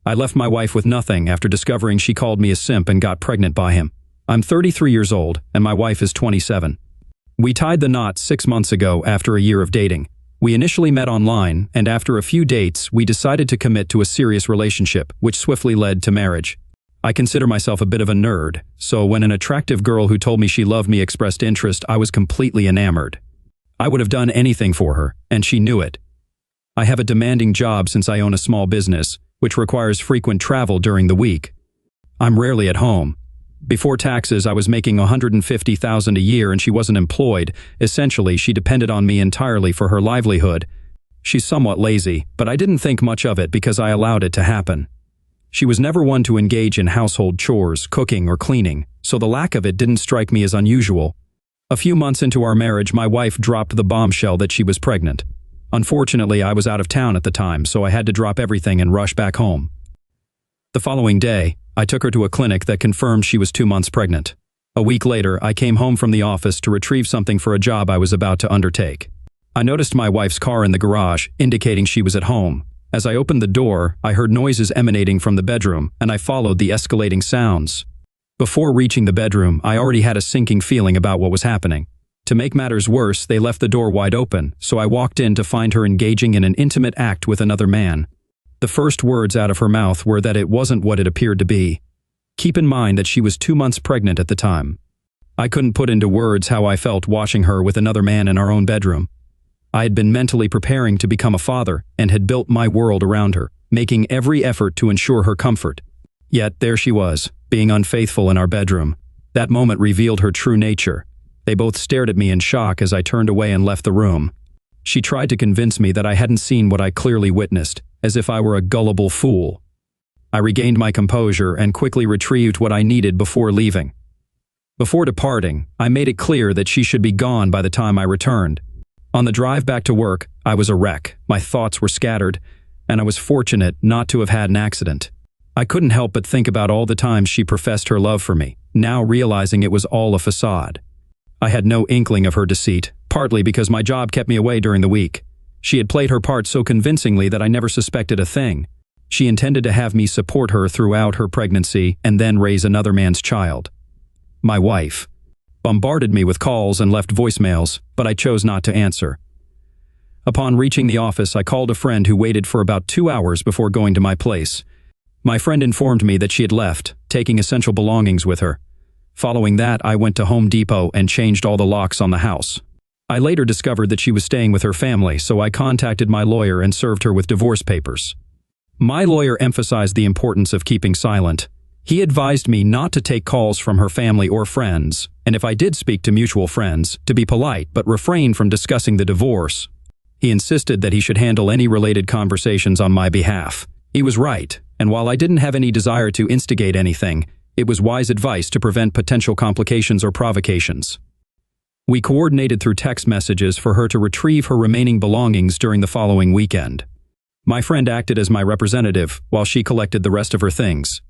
I left my wife with nothing after discovering she called me a simp and got pregnant by him. I'm 33 years old, and my wife is 27. We tied the knot 6 months ago after a year of dating. We initially met online, and after a few dates, we decided to commit to a serious relationship, which swiftly led to marriage. I consider myself a bit of a nerd, so when an attractive girl who told me she loved me expressed interest, I was completely enamored. I would have done anything for her, and she knew it. I have a demanding job since I own a small business, which requires frequent travel during the week. I'm rarely at home. Before taxes, I was making $150,000 a year and she wasn't employed. Essentially, she depended on me entirely for her livelihood. She's somewhat lazy, but I didn't think much of it because I allowed it to happen. She was never one to engage in household chores, cooking, or cleaning, so the lack of it didn't strike me as unusual. A few months into our marriage, my wife dropped the bombshell that she was pregnant. Unfortunately, I was out of town at the time, so I had to drop everything and rush back home. The following day, I took her to a clinic that confirmed she was 2 months pregnant. A week later, I came home from the office to retrieve something for a job I was about to undertake. I noticed my wife's car in the garage, indicating she was at home. As I opened the door, I heard noises emanating from the bedroom, and I followed the escalating sounds. Before reaching the bedroom, I already had a sinking feeling about what was happening. To make matters worse, they left the door wide open, so I walked in to find her engaging in an intimate act with another man. The first words out of her mouth were that it wasn't what it appeared to be. Keep in mind that she was 2 months pregnant at the time. I couldn't put into words how I felt watching her with another man in our own bedroom. I had been mentally preparing to become a father and had built my world around her, making every effort to ensure her comfort. Yet there she was, being unfaithful in our bedroom. That moment revealed her true nature. They both stared at me in shock as I turned away and left the room. She tried to convince me that I hadn't seen what I clearly witnessed, as if I were a gullible fool. I regained my composure and quickly retrieved what I needed before leaving. Before departing, I made it clear that she should be gone by the time I returned. On the drive back to work, I was a wreck. My thoughts were scattered, and I was fortunate not to have had an accident. I couldn't help but think about all the times she professed her love for me, now realizing it was all a facade. I had no inkling of her deceit, partly because my job kept me away during the week. She had played her part so convincingly that I never suspected a thing. She intended to have me support her throughout her pregnancy and then raise another man's child. My wife bombarded me with calls and left voicemails, but I chose not to answer. Upon reaching the office, I called a friend who waited for about 2 hours before going to my place. My friend informed me that she had left, taking essential belongings with her. Following that, I went to Home Depot and changed all the locks on the house. I later discovered that she was staying with her family, so I contacted my lawyer and served her with divorce papers. My lawyer emphasized the importance of keeping silent. He advised me not to take calls from her family or friends, and if I did speak to mutual friends, to be polite but refrain from discussing the divorce. He insisted that he should handle any related conversations on my behalf. He was right, and while I didn't have any desire to instigate anything, it was wise advice to prevent potential complications or provocations. We coordinated through text messages for her to retrieve her remaining belongings during the following weekend. My friend acted as my representative while she collected the rest of her things.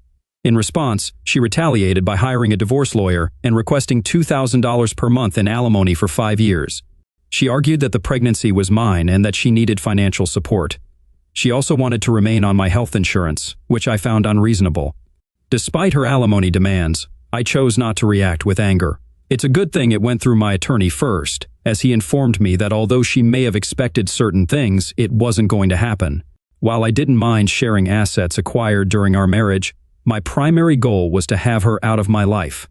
In response, she retaliated by hiring a divorce lawyer and requesting $2,000 per month in alimony for 5 years. She argued that the pregnancy was mine and that she needed financial support. She also wanted to remain on my health insurance, which I found unreasonable. Despite her alimony demands, I chose not to react with anger. It's a good thing it went through my attorney first, as he informed me that although she may have expected certain things, it wasn't going to happen. While I didn't mind sharing assets acquired during our marriage, my primary goal was to have her out of my life.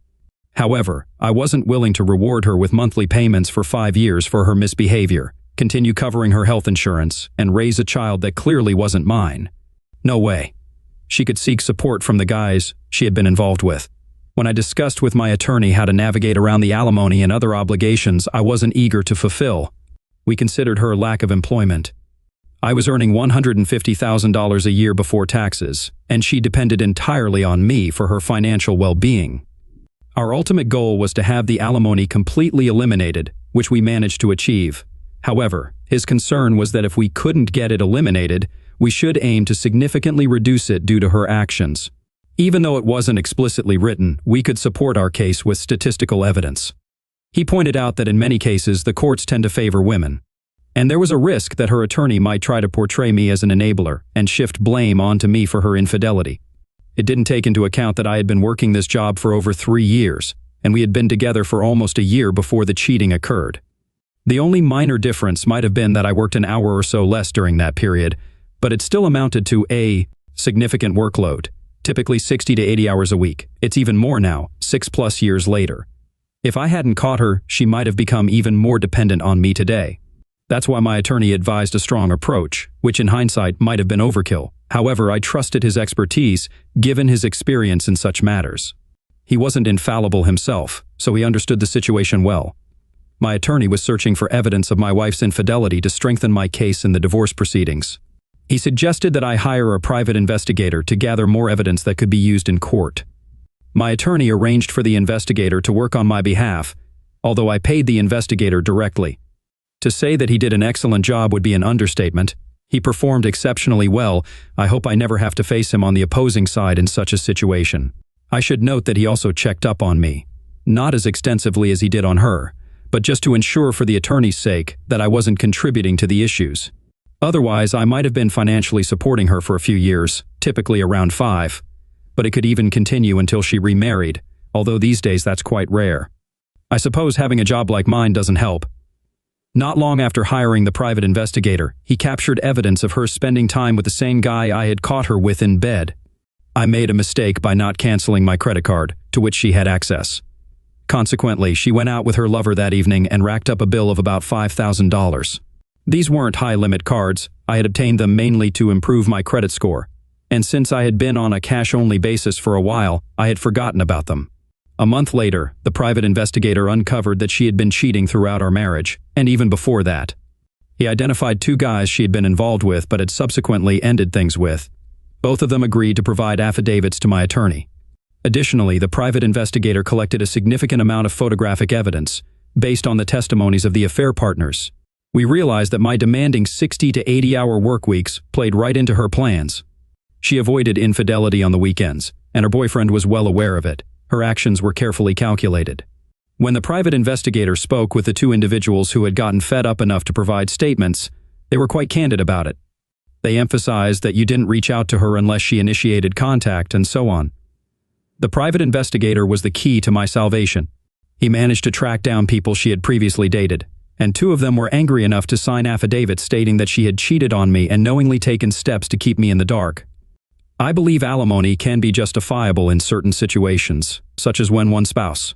However, I wasn't willing to reward her with monthly payments for 5 years for her misbehavior, continue covering her health insurance, and raise a child that clearly wasn't mine. No way. She could seek support from the guys she had been involved with. When I discussed with my attorney how to navigate around the alimony and other obligations I wasn't eager to fulfill, we considered her lack of employment. I was earning $150,000 a year before taxes, and she depended entirely on me for her financial well-being. Our ultimate goal was to have the alimony completely eliminated, which we managed to achieve. However, his concern was that if we couldn't get it eliminated, we should aim to significantly reduce it due to her actions. Even though it wasn't explicitly written, we could support our case with statistical evidence. He pointed out that in many cases, the courts tend to favor women. And there was a risk that her attorney might try to portray me as an enabler and shift blame onto me for her infidelity. It didn't take into account that I had been working this job for over 3 years, and we had been together for almost a year before the cheating occurred. The only minor difference might have been that I worked an hour or so less during that period, but it still amounted to a significant workload, typically 60 to 80 hours a week. It's even more now, 6+ years later. If I hadn't caught her, she might have become even more dependent on me today. That's why my attorney advised a strong approach, which in hindsight might have been overkill. However, I trusted his expertise, given his experience in such matters. He wasn't infallible himself, so he understood the situation well. My attorney was searching for evidence of my wife's infidelity to strengthen my case in the divorce proceedings. He suggested that I hire a private investigator to gather more evidence that could be used in court. My attorney arranged for the investigator to work on my behalf, although I paid the investigator directly. To say that he did an excellent job would be an understatement. He performed exceptionally well. I hope I never have to face him on the opposing side in such a situation. I should note that he also checked up on me, not as extensively as he did on her, but just to ensure for the attorney's sake that I wasn't contributing to the issues. Otherwise, I might have been financially supporting her for a few years, typically around 5, but it could even continue until she remarried, although these days that's quite rare. I suppose having a job like mine doesn't help. Not long after hiring the private investigator, he captured evidence of her spending time with the same guy I had caught her with in bed. I made a mistake by not canceling my credit card, to which she had access. Consequently, she went out with her lover that evening and racked up a bill of about $5,000. These weren't high-limit cards. I had obtained them mainly to improve my credit score, and since I had been on a cash-only basis for a while, I had forgotten about them. A month later, the private investigator uncovered that she had been cheating throughout our marriage, and even before that. He identified 2 guys she had been involved with but had subsequently ended things with. Both of them agreed to provide affidavits to my attorney. Additionally, the private investigator collected a significant amount of photographic evidence, based on the testimonies of the affair partners. We realized that my demanding 60 to 80-hour work weeks played right into her plans. She avoided infidelity on the weekends, and her boyfriend was well aware of it. Her actions were carefully calculated. When the private investigator spoke with the 2 individuals who had gotten fed up enough to provide statements, they were quite candid about it. They emphasized that you didn't reach out to her unless she initiated contact and so on. The private investigator was the key to my salvation. He managed to track down people she had previously dated, and 2 of them were angry enough to sign affidavits stating that she had cheated on me and knowingly taken steps to keep me in the dark. I believe alimony can be justifiable in certain situations, such as when one spouse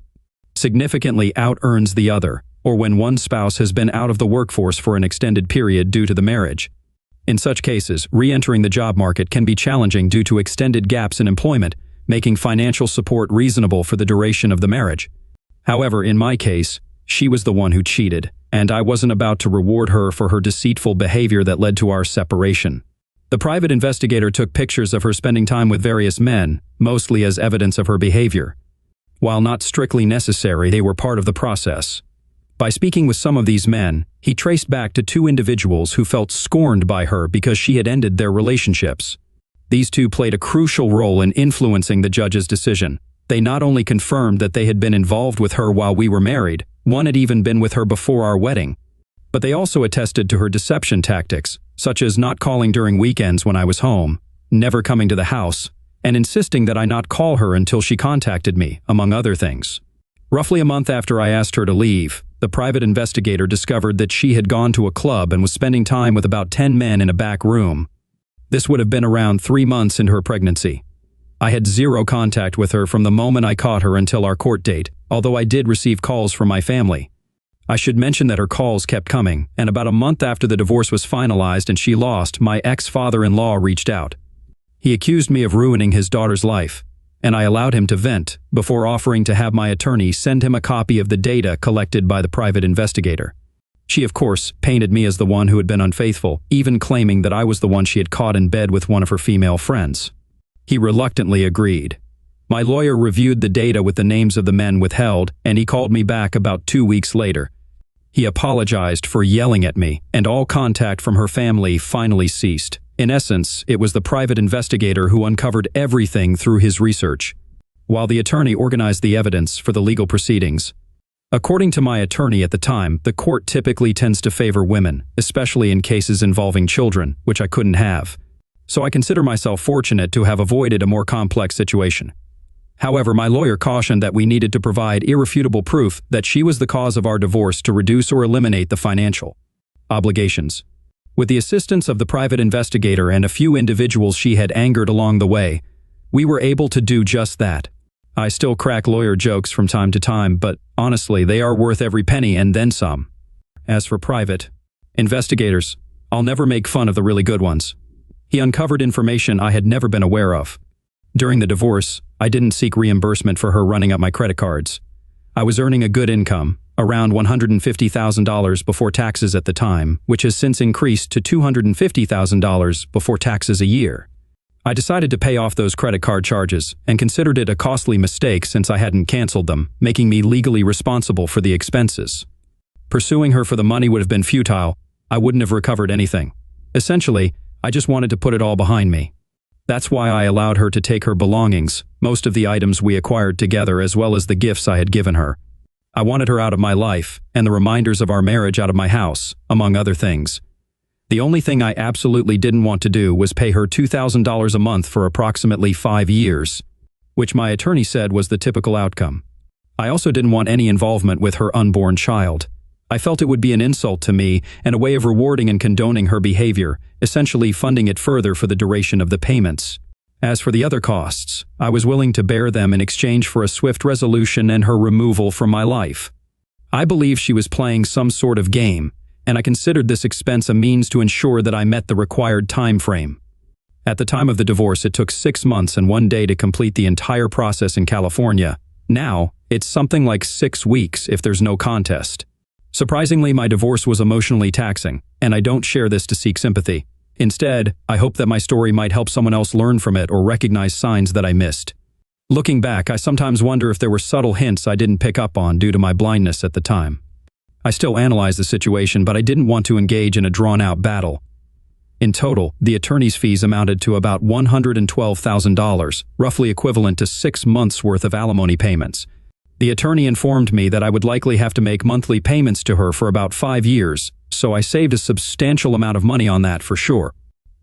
significantly out-earns the other, or when one spouse has been out of the workforce for an extended period due to the marriage. In such cases, re-entering the job market can be challenging due to extended gaps in employment, making financial support reasonable for the duration of the marriage. However, in my case, she was the one who cheated, and I wasn't about to reward her for her deceitful behavior that led to our separation. The private investigator took pictures of her spending time with various men, mostly as evidence of her behavior. While not strictly necessary, they were part of the process. By speaking with some of these men, he traced back to 2 individuals who felt scorned by her because she had ended their relationships. These 2 played a crucial role in influencing the judge's decision. They not only confirmed that they had been involved with her while we were married, one had even been with her before our wedding, but they also attested to her deception tactics, such as not calling during weekends when I was home, never coming to the house, and insisting that I not call her until she contacted me, among other things. Roughly a month after I asked her to leave, the private investigator discovered that she had gone to a club and was spending time with about 10 men in a back room. This would have been around 3 months into her pregnancy. I had 0 contact with her from the moment I caught her until our court date, although I did receive calls from my family. I should mention that her calls kept coming, and about a month after the divorce was finalized and she lost, my ex-father-in-law reached out. He accused me of ruining his daughter's life, and I allowed him to vent before offering to have my attorney send him a copy of the data collected by the private investigator. She, of course, painted me as the one who had been unfaithful, even claiming that I was the one she had caught in bed with one of her female friends. He reluctantly agreed. My lawyer reviewed the data with the names of the men withheld, and he called me back about 2 weeks later. He apologized for yelling at me, and all contact from her family finally ceased. In essence, it was the private investigator who uncovered everything through his research. While the attorney organized the evidence for the legal proceedings, According to my attorney at the time, the court typically tends to favor women, especially in cases involving children, which I couldn't have. So I consider myself fortunate to have avoided a more complex situation. However, my lawyer cautioned that we needed to provide irrefutable proof that she was the cause of our divorce to reduce or eliminate the financial obligations. With the assistance of the private investigator and a few individuals she had angered along the way, we were able to do just that. I still crack lawyer jokes from time to time, but honestly, they are worth every penny and then some. As for private investigators, I'll never make fun of the really good ones. He uncovered information I had never been aware of. During the divorce, I didn't seek reimbursement for her running up my credit cards. I was earning a good income, around $150,000 before taxes at the time, which has since increased to $250,000 before taxes a year. I decided to pay off those credit card charges and considered it a costly mistake since I hadn't canceled them, making me legally responsible for the expenses. Pursuing her for the money would have been futile. I wouldn't have recovered anything. Essentially, I just wanted to put it all behind me. That's why I allowed her to take her belongings, most of the items we acquired together as well as the gifts I had given her. I wanted her out of my life and the reminders of our marriage out of my house, among other things. The only thing I absolutely didn't want to do was pay her $2,000 a month for approximately 5 years, which my attorney said was the typical outcome. I also didn't want any involvement with her unborn child. I felt it would be an insult to me and a way of rewarding and condoning her behavior, essentially funding it further for the duration of the payments. As for the other costs, I was willing to bear them in exchange for a swift resolution and her removal from my life. I believe she was playing some sort of game, and I considered this expense a means to ensure that I met the required time frame. At the time of the divorce, it took 6 months and 1 day to complete the entire process in California. Now, it's something like 6 weeks if there's no contest. Surprisingly, my divorce was emotionally taxing, and I don't share this to seek sympathy. Instead, I hope that my story might help someone else learn from it or recognize signs that I missed. Looking back, I sometimes wonder if there were subtle hints I didn't pick up on due to my blindness at the time. I still analyze the situation, but I didn't want to engage in a drawn-out battle. In total, the attorney's fees amounted to about $112,000, roughly equivalent to 6 months' worth of alimony payments. The attorney informed me that I would likely have to make monthly payments to her for about 5 years, so I saved a substantial amount of money on that for sure.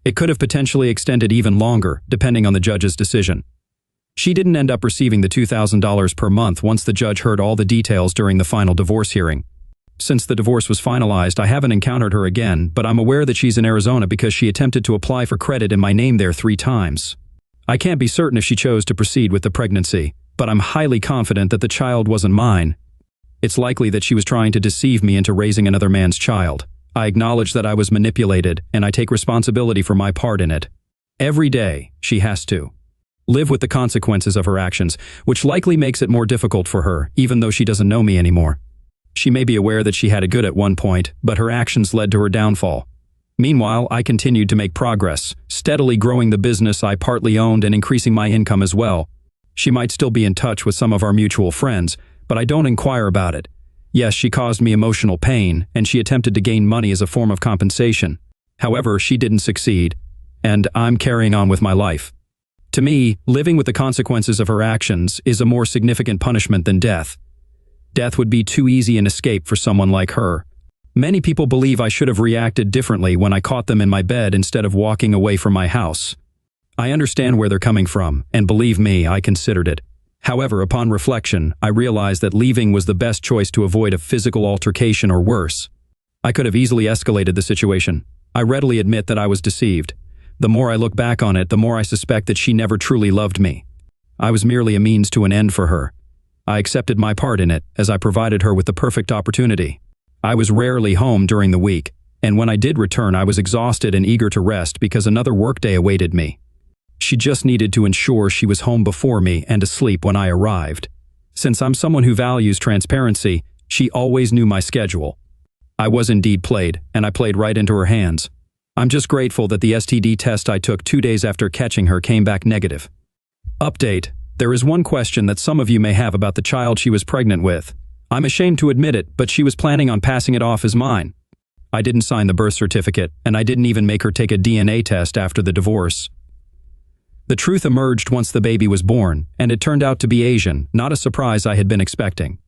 It could have potentially extended even longer, depending on the judge's decision. She didn't end up receiving the $2,000 per month once the judge heard all the details during the final divorce hearing. Since the divorce was finalized, I haven't encountered her again, but I'm aware that she's in Arizona because she attempted to apply for credit in my name there 3 times. I can't be certain if she chose to proceed with the pregnancy, but I'm highly confident that the child wasn't mine. It's likely that she was trying to deceive me into raising another man's child. I acknowledge that I was manipulated, and I take responsibility for my part in it. Every day, she has to live with the consequences of her actions, which likely makes it more difficult for her, even though she doesn't know me anymore. She may be aware that she had it good at one point, but her actions led to her downfall. Meanwhile, I continued to make progress, steadily growing the business I partly owned and increasing my income as well. She might still be in touch with some of our mutual friends, but I don't inquire about it. Yes, she caused me emotional pain, and she attempted to gain money as a form of compensation. However, she didn't succeed, and I'm carrying on with my life. To me, living with the consequences of her actions is a more significant punishment than death. Death would be too easy an escape for someone like her. Many people believe I should have reacted differently when I caught them in my bed instead of walking away from my house. I understand where they're coming from, and believe me, I considered it. However, upon reflection, I realized that leaving was the best choice to avoid a physical altercation or worse. I could have easily escalated the situation. I readily admit that I was deceived. The more I look back on it, the more I suspect that she never truly loved me. I was merely a means to an end for her. I accepted my part in it, as I provided her with the perfect opportunity. I was rarely home during the week, and when I did return, I was exhausted and eager to rest because another workday awaited me. She just needed to ensure she was home before me and asleep when I arrived. Since I'm someone who values transparency, she always knew my schedule. I was indeed played, and I played right into her hands. I'm just grateful that the STD test I took 2 days after catching her came back negative. Update. There is one question that some of you may have about the child she was pregnant with. I'm ashamed to admit it, but she was planning on passing it off as mine. I didn't sign the birth certificate, and I didn't even make her take a DNA test after the divorce. The truth emerged once the baby was born, and it turned out to be Asian, not a surprise I had been expecting.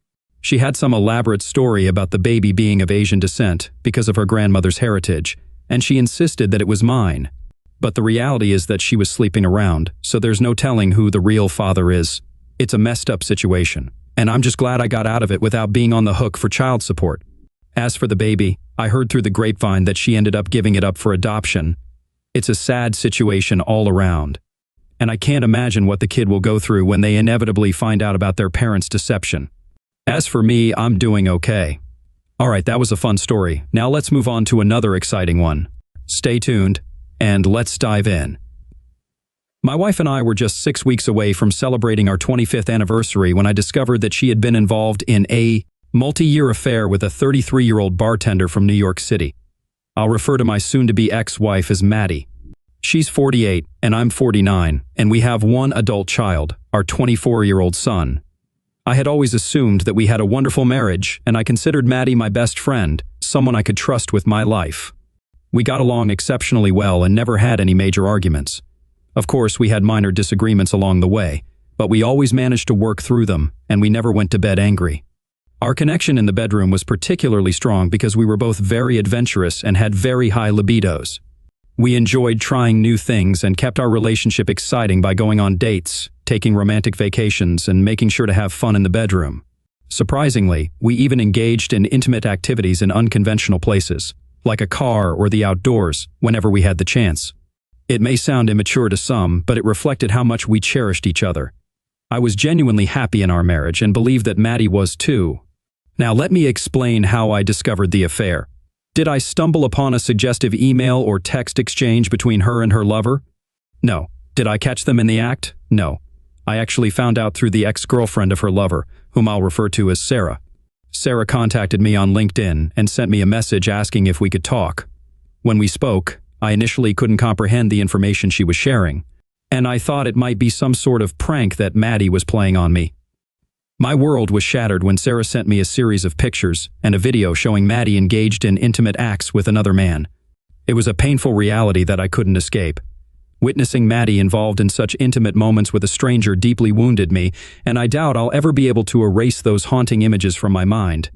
She had some elaborate story about the baby being of Asian descent because of her grandmother's heritage, and she insisted that it was mine. But the reality is that she was sleeping around, so there's no telling who the real father is. It's a messed up situation, and I'm just glad I got out of it without being on the hook for child support. As for the baby, I heard through the grapevine that she ended up giving it up for adoption. It's a sad situation all around, and I can't imagine what the kid will go through when they inevitably find out about their parents' deception. As for me, I'm doing okay. Alright, that was a fun story. Now let's move on to another exciting one. Stay tuned, and let's dive in. My wife and I were just 6 weeks away from celebrating our 25th anniversary when I discovered that she had been involved in a multi-year affair with a 33-year-old bartender from New York City. I'll refer to my soon-to-be ex-wife as Maddie. She's 48, and I'm 49, and we have one adult child, our 24-year-old son. I had always assumed that we had a wonderful marriage, and I considered Maddie my best friend, someone I could trust with my life. We got along exceptionally well and never had any major arguments. Of course, we had minor disagreements along the way, but we always managed to work through them, and we never went to bed angry. Our connection in the bedroom was particularly strong because we were both very adventurous and had very high libidos. We enjoyed trying new things and kept our relationship exciting by going on dates, taking romantic vacations, and making sure to have fun in the bedroom. Surprisingly, we even engaged in intimate activities in unconventional places, like a car or the outdoors, whenever we had the chance. It may sound immature to some, but it reflected how much we cherished each other. I was genuinely happy in our marriage and believed that Maddie was too. Now let me explain how I discovered the affair. Did I stumble upon a suggestive email or text exchange between her and her lover? No. Did I catch them in the act? No. I actually found out through the ex-girlfriend of her lover, whom I'll refer to as Sarah. Sarah contacted me on LinkedIn and sent me a message asking if we could talk. When we spoke, I initially couldn't comprehend the information she was sharing, and I thought it might be some sort of prank that Maddie was playing on me. My world was shattered when Sarah sent me a series of pictures and a video showing Maddie engaged in intimate acts with another man. It was a painful reality that I couldn't escape. Witnessing Maddie involved in such intimate moments with a stranger deeply wounded me, and I doubt I'll ever be able to erase those haunting images from my mind.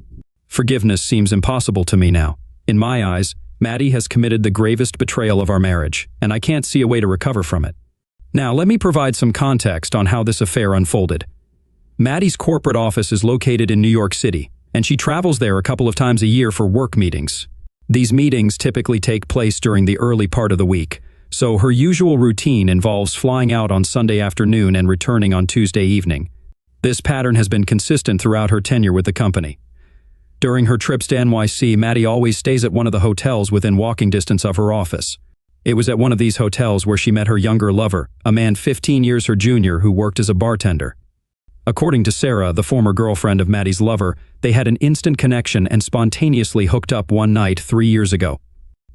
Forgiveness seems impossible to me now. In my eyes, Maddie has committed the gravest betrayal of our marriage, and I can't see a way to recover from it. Now, let me provide some context on how this affair unfolded. Maddie's corporate office is located in New York City, and she travels there a couple of times a year for work meetings. These meetings typically take place during the early part of the week, so her usual routine involves flying out on Sunday afternoon and returning on Tuesday evening. This pattern has been consistent throughout her tenure with the company. During her trips to NYC, Maddie always stays at one of the hotels within walking distance of her office. It was at one of these hotels where she met her younger lover, a man 15 years her junior who worked as a bartender. According to Sarah, the former girlfriend of Maddie's lover, they had an instant connection and spontaneously hooked up one night 3 years ago.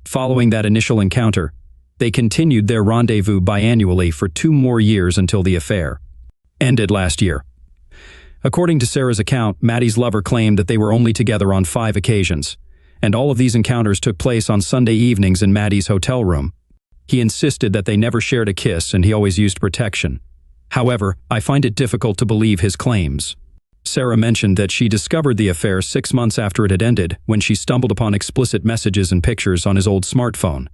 Following that initial encounter, they continued their rendezvous biannually for 2 more years until the affair ended last year. According to Sarah's account, Maddie's lover claimed that they were only together on 5 occasions, and all of these encounters took place on Sunday evenings in Maddie's hotel room. He insisted that they never shared a kiss and he always used protection. However, I find it difficult to believe his claims. Sarah mentioned that she discovered the affair 6 months after it had ended when she stumbled upon explicit messages and pictures on his old smartphone.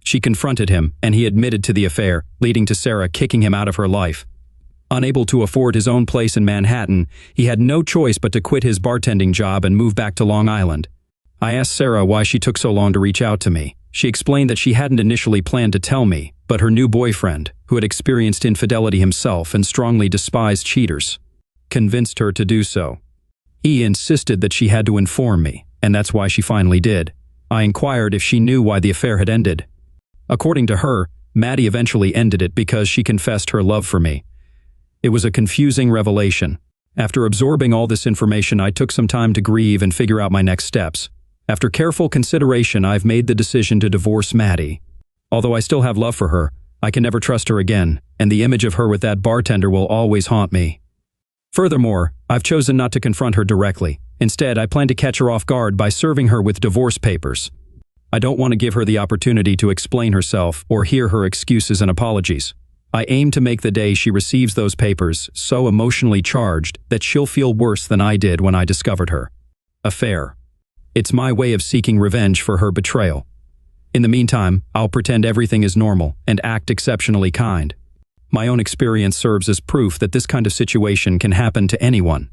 She confronted him, and he admitted to the affair, leading to Sarah kicking him out of her life. Unable to afford his own place in Manhattan, he had no choice but to quit his bartending job and move back to Long Island. I asked Sarah why she took so long to reach out to me. She explained that she hadn't initially planned to tell me, but her new boyfriend, who had experienced infidelity himself and strongly despised cheaters, convinced her to do so. He insisted that she had to inform me, and that's why she finally did. I inquired if she knew why the affair had ended. According to her, Maddie eventually ended it because she confessed her love for me. It was a confusing revelation. After absorbing all this information, I took some time to grieve and figure out my next steps. After careful consideration, I've made the decision to divorce Maddie. Although I still have love for her, I can never trust her again, and the image of her with that bartender will always haunt me. Furthermore, I've chosen not to confront her directly. Instead, I plan to catch her off guard by serving her with divorce papers. I don't want to give her the opportunity to explain herself or hear her excuses and apologies. I aim to make the day she receives those papers so emotionally charged that she'll feel worse than I did when I discovered her affair. It's my way of seeking revenge for her betrayal. In the meantime, I'll pretend everything is normal and act exceptionally kind. My own experience serves as proof that this kind of situation can happen to anyone.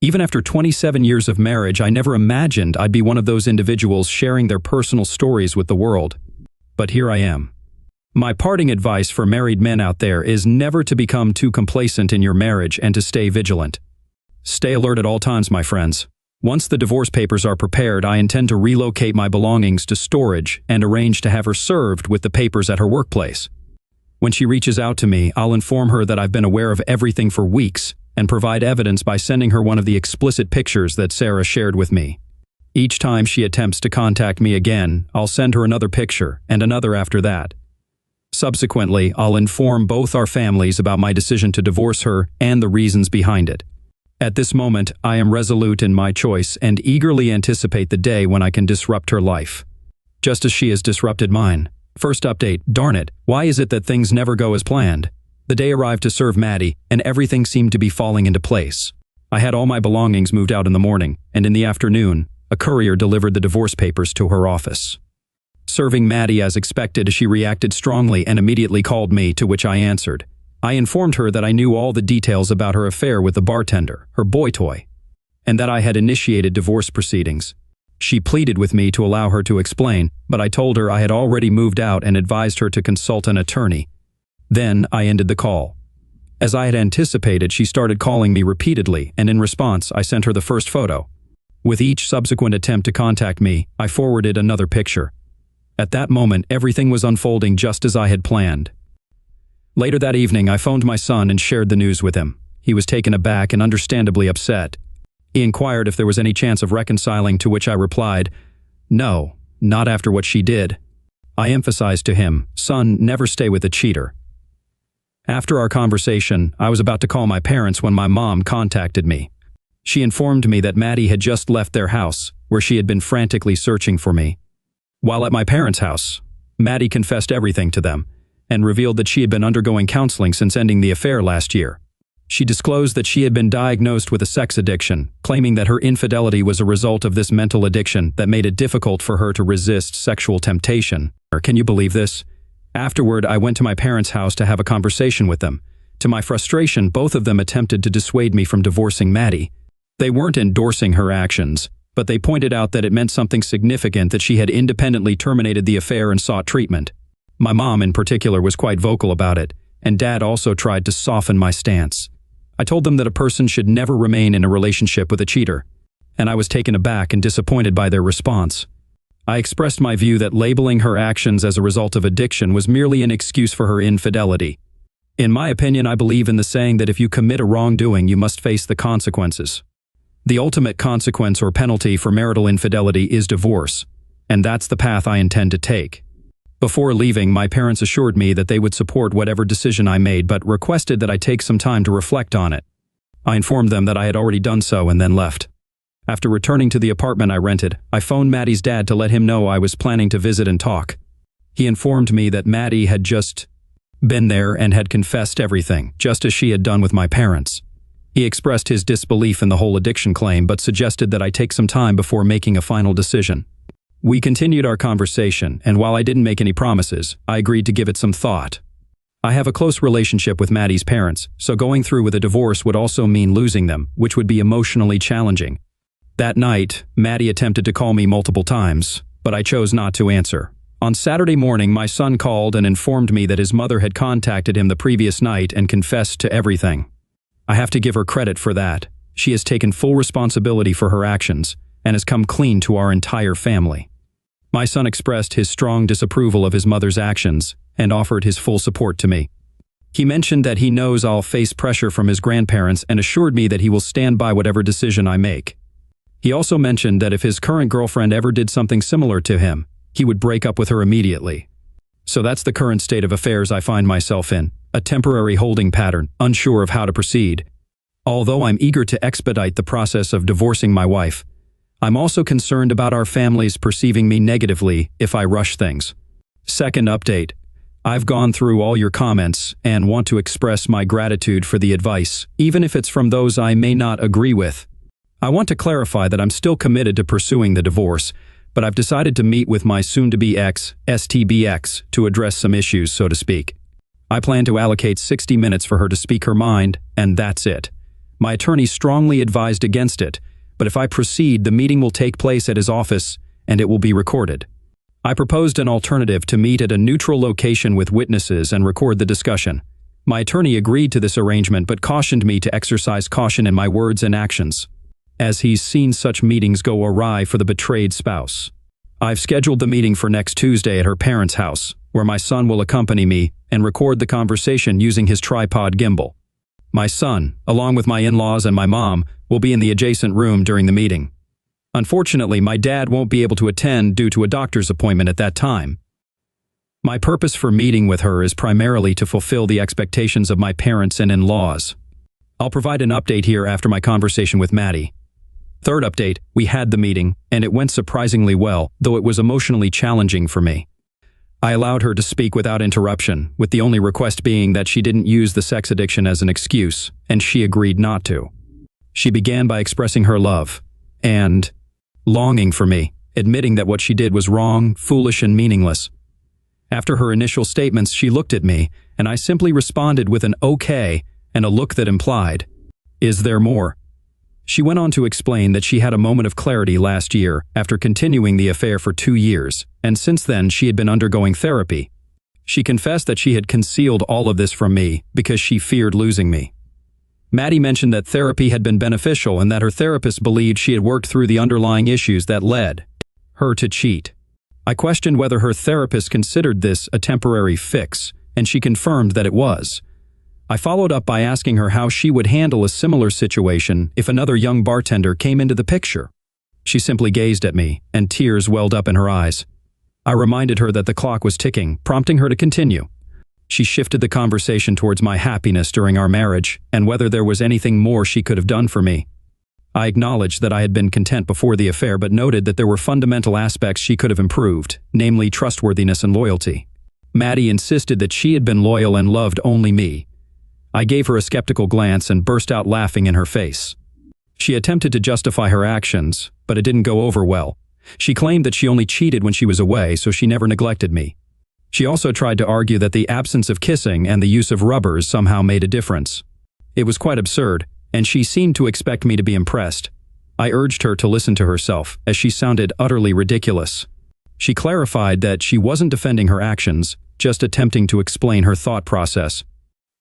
Even after 27 years of marriage, I never imagined I'd be one of those individuals sharing their personal stories with the world. But here I am. My parting advice for married men out there is never to become too complacent in your marriage and to stay vigilant. Stay alert at all times, my friends. Once the divorce papers are prepared, I intend to relocate my belongings to storage and arrange to have her served with the papers at her workplace. When she reaches out to me, I'll inform her that I've been aware of everything for weeks and provide evidence by sending her one of the explicit pictures that Sarah shared with me. Each time she attempts to contact me again, I'll send her another picture and another after that. Subsequently, I'll inform both our families about my decision to divorce her and the reasons behind it. At this moment, I am resolute in my choice and eagerly anticipate the day when I can disrupt her life, just as she has disrupted mine. First update, darn it, why is it that things never go as planned? The day arrived to serve Maddie, and everything seemed to be falling into place. I had all my belongings moved out in the morning, and in the afternoon, a courier delivered the divorce papers to her office. Serving Maddie as expected, she reacted strongly and immediately called me, to which I answered. I informed her that I knew all the details about her affair with the bartender, her boy toy, and that I had initiated divorce proceedings. She pleaded with me to allow her to explain, but I told her I had already moved out and advised her to consult an attorney. Then I ended the call. As I had anticipated, she started calling me repeatedly, and in response, I sent her the first photo. With each subsequent attempt to contact me, I forwarded another picture. At that moment, everything was unfolding just as I had planned. Later that evening, I phoned my son and shared the news with him. He was taken aback and understandably upset. He inquired if there was any chance of reconciling, to which I replied, "No, not after what she did." I emphasized to him, "Son, never stay with a cheater." After our conversation, I was about to call my parents when my mom contacted me. She informed me that Maddie had just left their house, where she had been frantically searching for me. While at my parents' house, Maddie confessed everything to them and revealed that she had been undergoing counseling since ending the affair last year. She disclosed that she had been diagnosed with a sex addiction, claiming that her infidelity was a result of this mental addiction that made it difficult for her to resist sexual temptation. Can you believe this? Afterward, I went to my parents' house to have a conversation with them. To my frustration, both of them attempted to dissuade me from divorcing Maddie. They weren't endorsing her actions, but they pointed out that it meant something significant that she had independently terminated the affair and sought treatment. My mom, in particular, was quite vocal about it, and Dad also tried to soften my stance. I told them that a person should never remain in a relationship with a cheater, and I was taken aback and disappointed by their response. I expressed my view that labeling her actions as a result of addiction was merely an excuse for her infidelity. In my opinion, I believe in the saying that if you commit a wrongdoing, you must face the consequences. The ultimate consequence or penalty for marital infidelity is divorce, and that's the path I intend to take. Before leaving, my parents assured me that they would support whatever decision I made, but requested that I take some time to reflect on it. I informed them that I had already done so and then left. After returning to the apartment I rented, I phoned Maddie's dad to let him know I was planning to visit and talk. He informed me that Maddie had just been there and had confessed everything, just as she had done with my parents. He expressed his disbelief in the whole addiction claim, but suggested that I take some time before making a final decision. We continued our conversation, and while I didn't make any promises, I agreed to give it some thought. I have a close relationship with Maddie's parents, so going through with a divorce would also mean losing them, which would be emotionally challenging. That night, Maddie attempted to call me multiple times, but I chose not to answer. On Saturday morning, my son called and informed me that his mother had contacted him the previous night and confessed to everything. I have to give her credit for that. She has taken full responsibility for her actions and has come clean to our entire family. My son expressed his strong disapproval of his mother's actions and offered his full support to me. He mentioned that he knows I'll face pressure from his grandparents and assured me that he will stand by whatever decision I make. He also mentioned that if his current girlfriend ever did something similar to him, he would break up with her immediately. So that's the current state of affairs I find myself in, a temporary holding pattern, unsure of how to proceed. Although I'm eager to expedite the process of divorcing my wife, I'm also concerned about our families perceiving me negatively if I rush things. Second update. I've gone through all your comments and want to express my gratitude for the advice, even if it's from those I may not agree with. I want to clarify that I'm still committed to pursuing the divorce, but I've decided to meet with my soon-to-be ex, STBX, to address some issues, so to speak. I plan to allocate 60 minutes for her to speak her mind, and that's it. My attorney strongly advised against it, but if I proceed, the meeting will take place at his office, and it will be recorded. I proposed an alternative to meet at a neutral location with witnesses and record the discussion. My attorney agreed to this arrangement but cautioned me to exercise caution in my words and actions, as he's seen such meetings go awry for the betrayed spouse. I've scheduled the meeting for next Tuesday at her parents' house, where my son will accompany me and record the conversation using his tripod gimbal. My son, along with my in-laws and my mom, will be in the adjacent room during the meeting. Unfortunately, my dad won't be able to attend due to a doctor's appointment at that time. My purpose for meeting with her is primarily to fulfill the expectations of my parents and in-laws. I'll provide an update here after my conversation with Maddie. Third update, we had the meeting, and it went surprisingly well, though it was emotionally challenging for me. I allowed her to speak without interruption, with the only request being that she didn't use the sex addiction as an excuse, and she agreed not to. She began by expressing her love and longing for me, admitting that what she did was wrong, foolish, and meaningless. After her initial statements, she looked at me, and I simply responded with an okay and a look that implied, "Is there more?" She went on to explain that she had a moment of clarity last year after continuing the affair for 2 years, and since then she had been undergoing therapy. She confessed that she had concealed all of this from me because she feared losing me. Maddie mentioned that therapy had been beneficial and that her therapist believed she had worked through the underlying issues that led her to cheat. I questioned whether her therapist considered this a temporary fix, and she confirmed that it was. I followed up by asking her how she would handle a similar situation if another young bartender came into the picture. She simply gazed at me, and tears welled up in her eyes. I reminded her that the clock was ticking, prompting her to continue. She shifted the conversation towards my happiness during our marriage and whether there was anything more she could have done for me. I acknowledged that I had been content before the affair but noted that there were fundamental aspects she could have improved, namely trustworthiness and loyalty. Maddie insisted that she had been loyal and loved only me. I gave her a skeptical glance and burst out laughing in her face. She attempted to justify her actions, but it didn't go over well. She claimed that she only cheated when she was away, so she never neglected me. She also tried to argue that the absence of kissing and the use of rubbers somehow made a difference. It was quite absurd, and she seemed to expect me to be impressed. I urged her to listen to herself, as she sounded utterly ridiculous. She clarified that she wasn't defending her actions, just attempting to explain her thought process.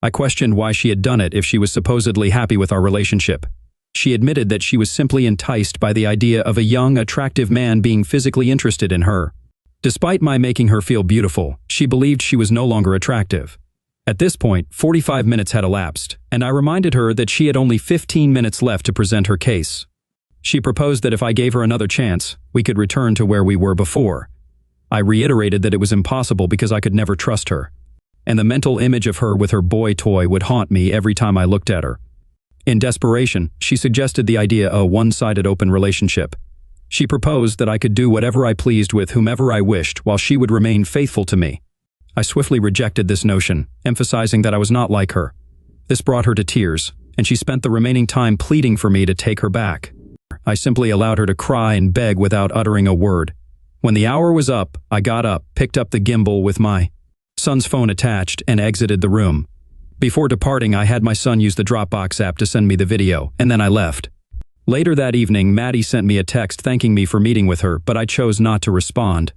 I questioned why she had done it if she was supposedly happy with our relationship. She admitted that she was simply enticed by the idea of a young, attractive man being physically interested in her. Despite my making her feel beautiful, she believed she was no longer attractive. At this point, 45 minutes had elapsed, and I reminded her that she had only 15 minutes left to present her case. She proposed that if I gave her another chance, we could return to where we were before. I reiterated that it was impossible because I could never trust her, and the mental image of her with her boy toy would haunt me every time I looked at her. In desperation, she suggested the idea of a one-sided open relationship. She proposed that I could do whatever I pleased with whomever I wished while she would remain faithful to me. I swiftly rejected this notion, emphasizing that I was not like her. This brought her to tears, and she spent the remaining time pleading for me to take her back. I simply allowed her to cry and beg without uttering a word. When the hour was up, I got up, picked up the gimbal with my son's phone attached, and exited the room. Before departing, I had my son use the Dropbox app to send me the video, and then I left. Later that evening, Maddie sent me a text thanking me for meeting with her, but I chose not to respond.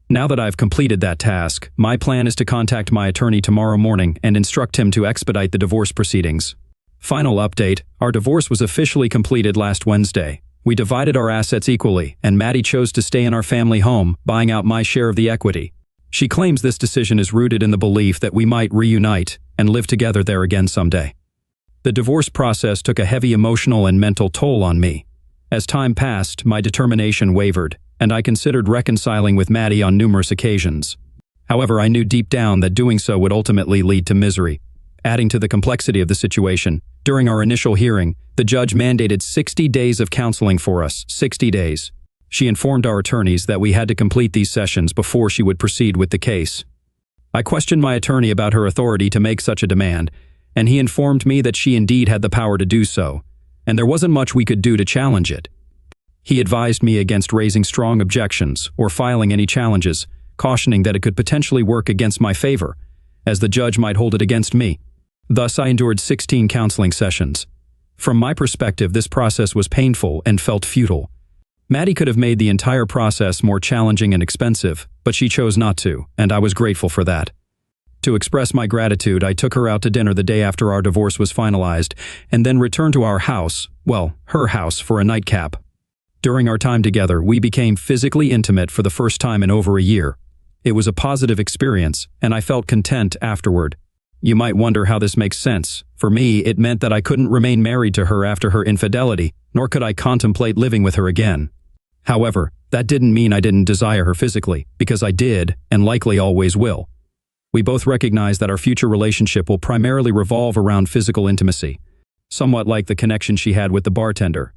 Now that I've completed that task, my plan is to contact my attorney tomorrow morning and instruct him to expedite the divorce proceedings. Final update, our divorce was officially completed last Wednesday. We divided our assets equally, and Maddie chose to stay in our family home, buying out my share of the equity. She claims this decision is rooted in the belief that we might reunite and live together there again someday. The divorce process took a heavy emotional and mental toll on me. As time passed, my determination wavered, and I considered reconciling with Maddie on numerous occasions. However, I knew deep down that doing so would ultimately lead to misery. Adding to the complexity of the situation, during our initial hearing, the judge mandated 60 days of counseling for us, 60 days. She informed our attorneys that we had to complete these sessions before she would proceed with the case. I questioned my attorney about her authority to make such a demand, and he informed me that she indeed had the power to do so, and there wasn't much we could do to challenge it. He advised me against raising strong objections or filing any challenges, cautioning that it could potentially work against my favor, as the judge might hold it against me. Thus, I endured 16 counseling sessions. From my perspective, this process was painful and felt futile. Maddie could have made the entire process more challenging and expensive, but she chose not to, and I was grateful for that. To express my gratitude, I took her out to dinner the day after our divorce was finalized, and then returned to our house, well, her house, for a nightcap. During our time together, we became physically intimate for the first time in over a year. It was a positive experience, and I felt content afterward. You might wonder how this makes sense. For me, it meant that I couldn't remain married to her after her infidelity, nor could I contemplate living with her again. However, that didn't mean I didn't desire her physically, because I did, and likely always will. We both recognize that our future relationship will primarily revolve around physical intimacy, somewhat like the connection she had with the bartender.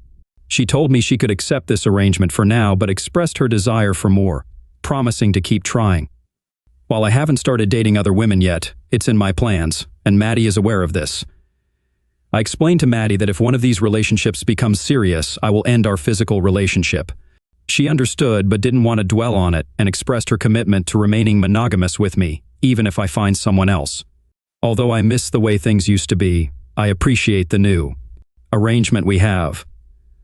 She told me she could accept this arrangement for now, but expressed her desire for more, promising to keep trying. While I haven't started dating other women yet, it's in my plans, and Maddie is aware of this. I explained to Maddie that if one of these relationships becomes serious, I will end our physical relationship. She understood but didn't want to dwell on it and expressed her commitment to remaining monogamous with me, even if I find someone else. Although I miss the way things used to be, I appreciate the new arrangement we have.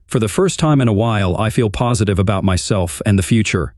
For the first time in a while, I feel positive about myself and the future.